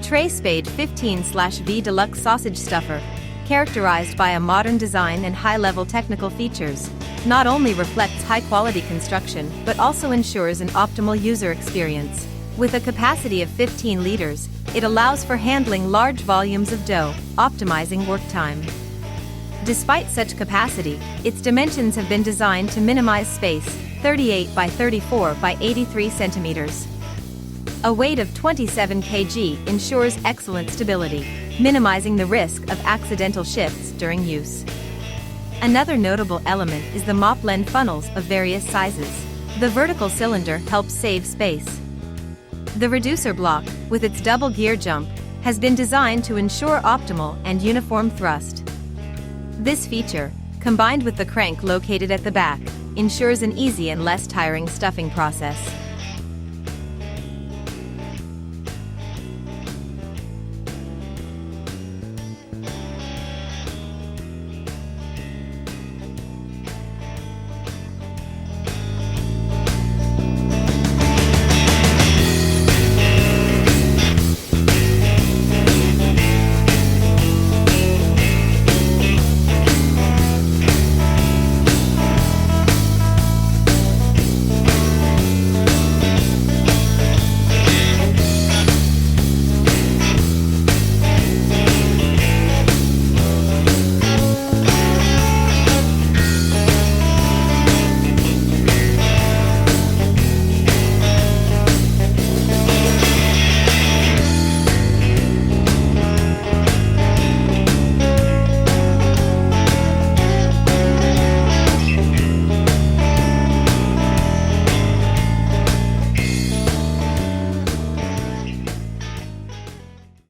Tre Spade 15/V Deluxe Sausage Stuffer, characterized by a modern design and high-level technical features, not only reflects high-quality construction but also ensures an optimal user experience. With a capacity of 15 liters, it allows for handling large volumes of dough, optimizing work time. Despite such capacity, its dimensions have been designed to minimize space, 38 by 34 by 83 centimeters. A weight of 27 kg ensures excellent stability, minimizing the risk of accidental shifts during use. Another notable element is the Moplen Funnels of various sizes. The vertical cylinder helps save space. The reducer block, with its double gear jump, has been designed to ensure optimal and uniform thrust. This feature, combined with the crank located at the back, ensures an easy and less tiring stuffing process.